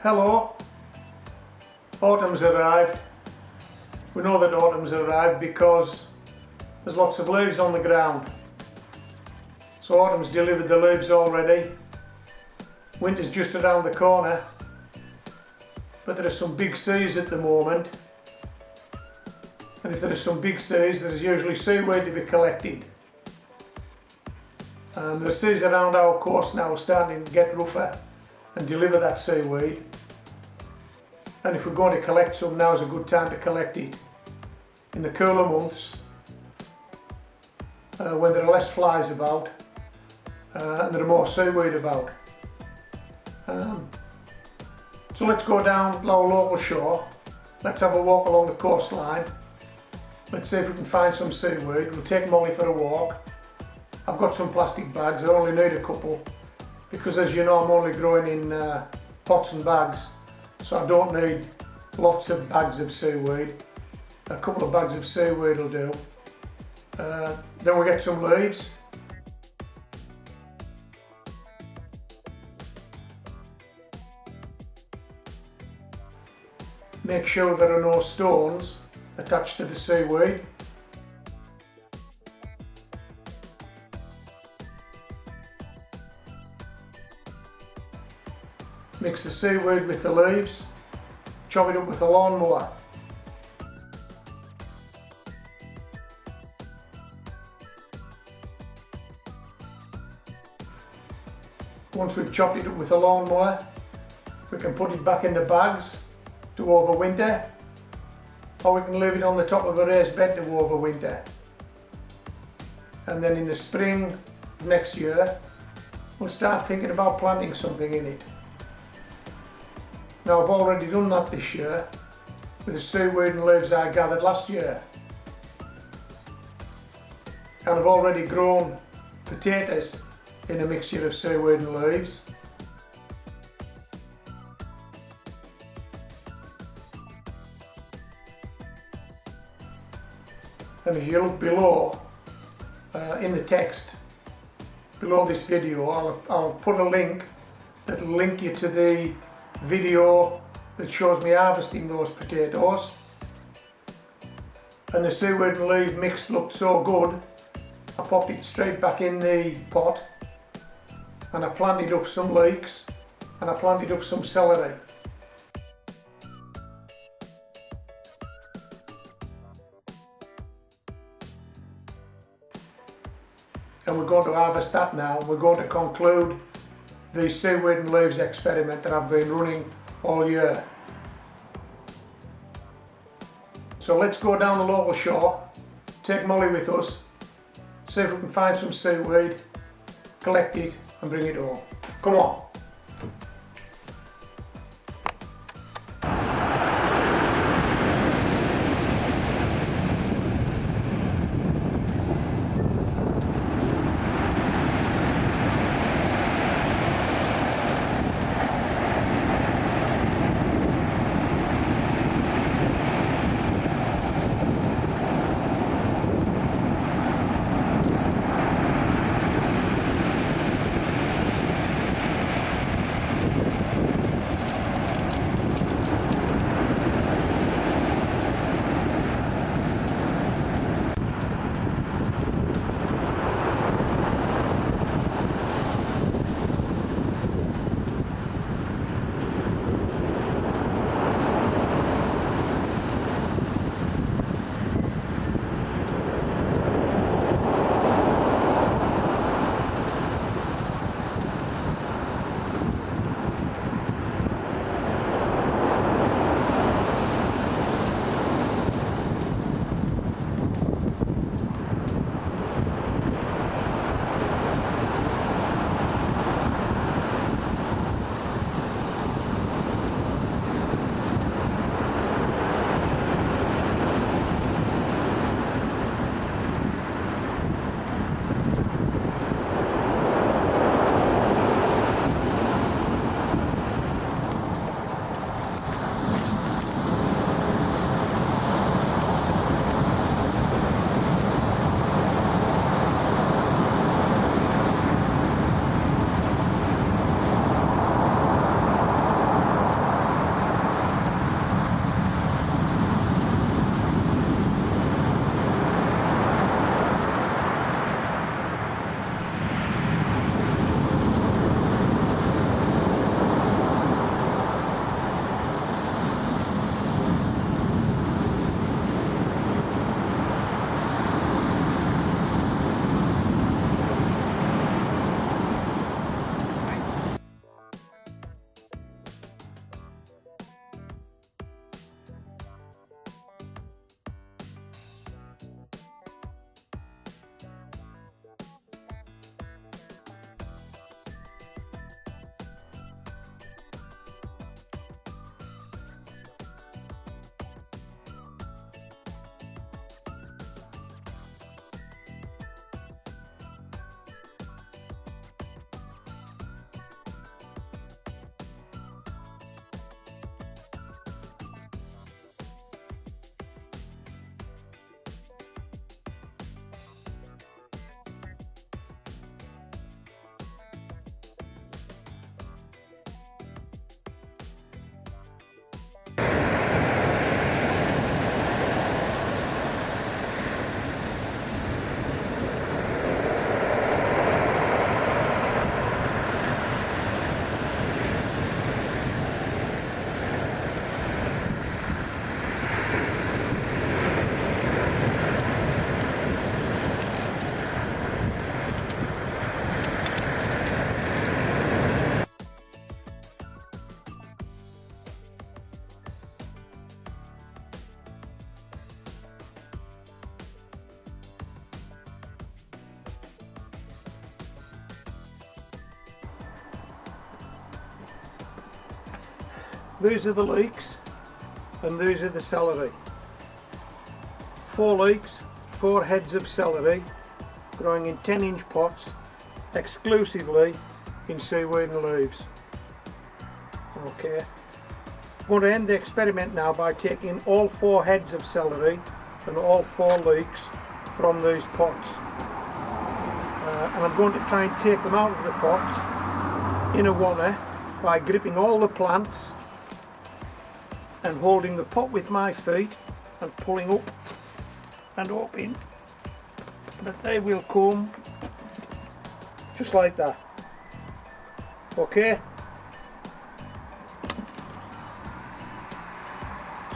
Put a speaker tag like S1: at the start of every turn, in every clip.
S1: Hello, autumn's arrived. We know that autumn's arrived because there's lots of leaves on the ground. So autumn's delivered the leaves already. Winter's just around the corner, but there are some big seas at the moment. And if there are some big seas, there's usually seaweed to be collected. And the seas around our coast now are starting to get rougher and deliver that seaweed. And if we're going to collect some, now's a good time to collect it. In the cooler months, when there are less flies about and there are more seaweed about. So let's go down our local shore. Let's have a walk along the coastline. Let's see if we can find some seaweed. We'll take Molly for a walk. I've got some plastic bags, I only need a couple because, as you know, I'm only growing in pots and bags, so I don't need lots of bags of seaweed. A couple of bags of seaweed will do. Then we get some leaves. Make sure there are no stones attached to the seaweed. Mix the seaweed with the leaves, chop it up with a lawnmower. Once we've chopped it up with a lawnmower, we can put it back in the bags to overwinter, or we can leave it on the top of a raised bed to overwinter. And then in the spring of next year, we'll start thinking about planting something in it. Now, I've already done that this year with the seaweed and leaves I gathered last year. And I've already grown potatoes in a mixture of seaweed and leaves. And if you look below, in the text below this video, I'll put a link that will link you to the video that shows me harvesting those potatoes. And the seaweed and leaf mix looked so good, I popped it straight back in the pot and I planted up some leeks and I planted up some celery. And we're going to harvest that now. We're going to conclude the seaweed and leaves experiment that I've been running all year. So let's go down the local shore, take Molly with us, see if we can find some seaweed, collect it and bring it home. Come on. These are the leeks and these are the celery. 4 leeks, 4 heads of celery, growing in 10-inch pots, exclusively in Seaweed and Leaves. Okay, I'm going to end the experiment now by taking all 4 heads of celery and all 4 leeks from these pots. And I'm going to try and take them out of the pots in a wanner by gripping all the plants and holding the pot with my feet and pulling up and open, but they will come just like that. Okay,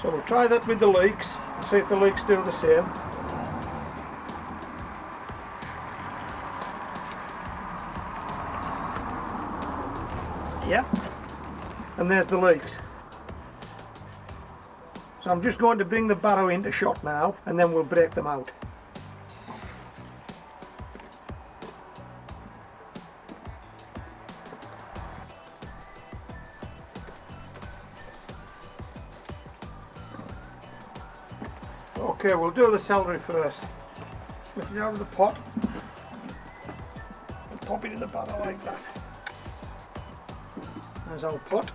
S1: so we'll try that with the leeks and see if the leeks do the same. Yeah, and there's the leeks. So I'm just going to bring the barrow into shot now and then we'll break them out. Okay, we'll do the celery first. Lift it out of the pot and pop it in the barrow like that. There's our pot.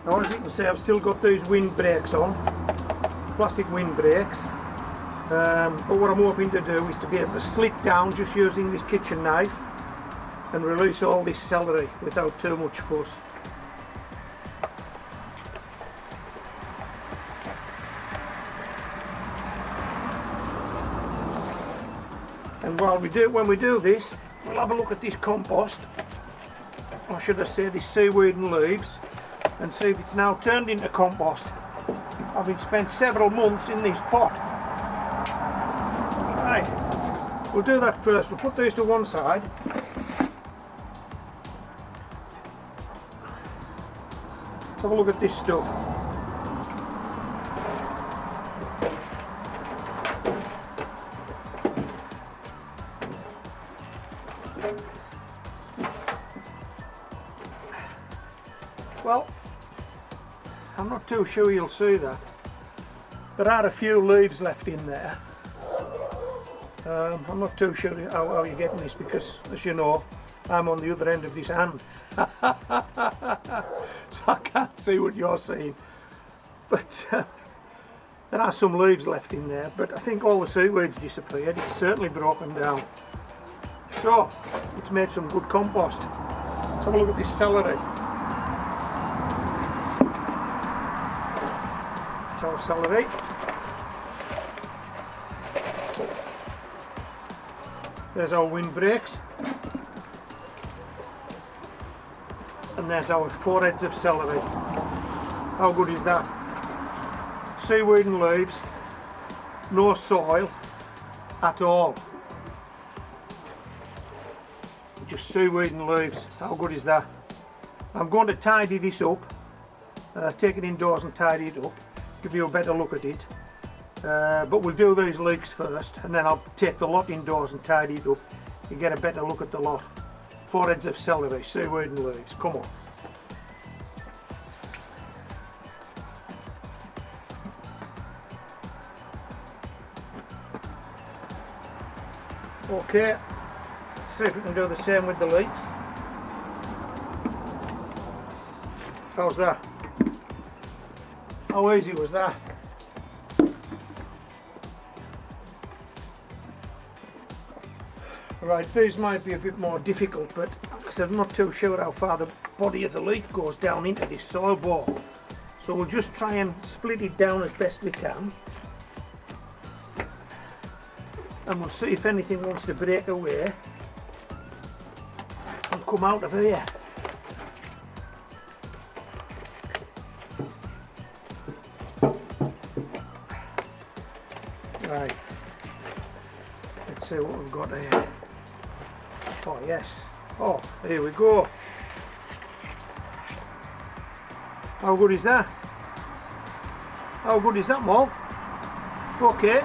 S1: Now, as you can see, I've still got these wind brakes on, plastic wind brakes. But what I'm hoping to do is to be able to slit down just using this kitchen knife and release all this celery without too much fuss. And when we do this, we'll have a look at this compost, or should I say this seaweed and leaves, and see if it's now turned into compost, having spent several months in this pot. Right, we'll do that first. We'll put these to one side. Let's have a look at this stuff. Well, I'm not too sure you'll see that. There are a few leaves left in there. I'm not too sure how you're getting this because, as you know, I'm on the other end of this hand. So I can't see what you're seeing. But there are some leaves left in there, but I think all the seaweed's disappeared. It's certainly broken down. So, it's made some good compost. Let's have a look at this celery. Our celery. There's our windbreaks, and there's our 4 heads of celery. How good is that? Seaweed and leaves, no soil at all. Just seaweed and leaves. How good is that? I'm going to tidy this up, take it indoors and tidy it up, give you a better look at it, but we'll do these leeks first and then I'll take the lot indoors and tidy it up. You get a better look at the lot. 4 heads of celery, seaweed and leaves, come on. Okay, see if we can do the same with the leeks. How's that? How easy was that? Right, these might be a bit more difficult, but because I'm not too sure how far the body of the leaf goes down into this soil ball. So we'll just try and split it down as best we can. And we'll see if anything wants to break away and come out of here. Right, let's see what we've got here. Oh yes, oh here we go. How good is that? How good is that, Mol? Okay.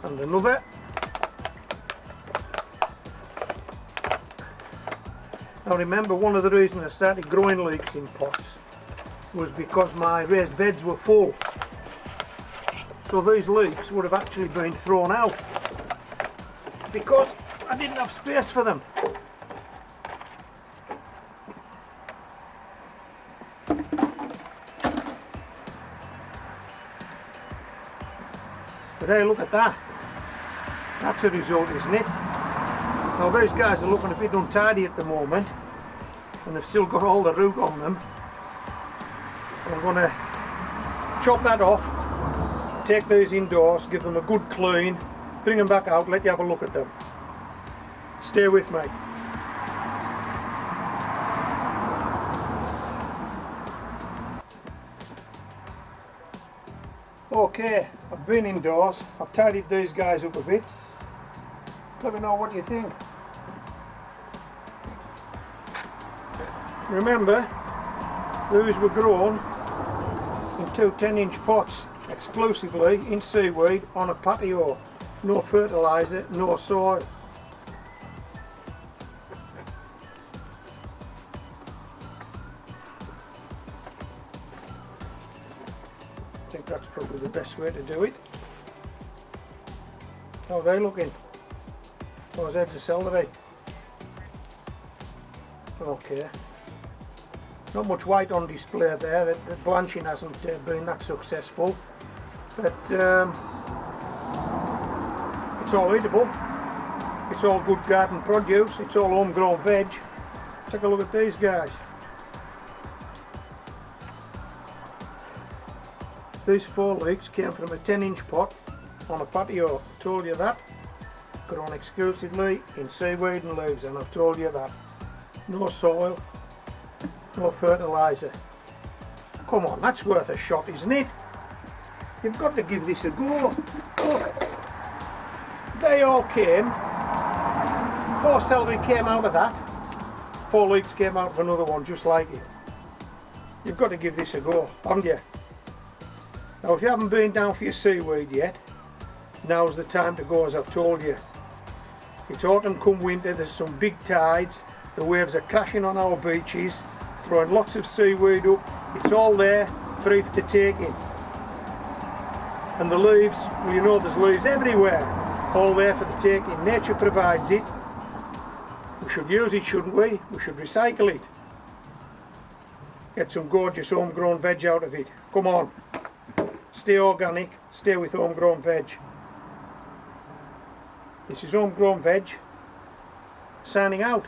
S1: And another. Now remember, one of the reasons I started growing leeks in pots was because my raised beds were full. So these leeks would have actually been thrown out because I didn't have space for them. But hey, look at that. That's a result, isn't it? Now these guys are looking a bit untidy at the moment and they've still got all the root on them. I'm going to chop that off, take these indoors, give them a good clean, bring them back out, let you have a look at them. Stay with me. Okay, I've been indoors, I've tidied these guys up a bit. Let me know what you think. Remember, these were grown in 2 10-inch pots, exclusively in seaweed on a patio. No fertiliser, no soil. I think that's probably the best way to do it. How are they looking? Those heads of celery. Okay. Not much white on display there. The blanching hasn't been that successful, but it's all eatable. It's all good garden produce. It's all homegrown veg. Take a look at these guys. These 4 leeks came from a 10-inch pot on a patio. I told you that. Grown exclusively in seaweed and leaves, and I've told you that. No soil, no fertiliser. Come on, that's worth a shot, isn't it? You've got to give this a go. Look, they all came. 4 celery came out of that. 4 leeks came out of another one just like it. You've got to give this a go, haven't you? Now if you haven't been down for your seaweed yet, now's the time to go, as I've told you. It's autumn come winter, there's some big tides, the waves are crashing on our beaches, throwing lots of seaweed up. It's all there, free for the taking. And the leaves, well, you know there's leaves everywhere, all there for the taking. Nature provides it. We should use it, shouldn't we? We should recycle it. Get some gorgeous homegrown veg out of it. Come on. Stay organic, stay with homegrown veg. This is Homegrown Veg, signing out.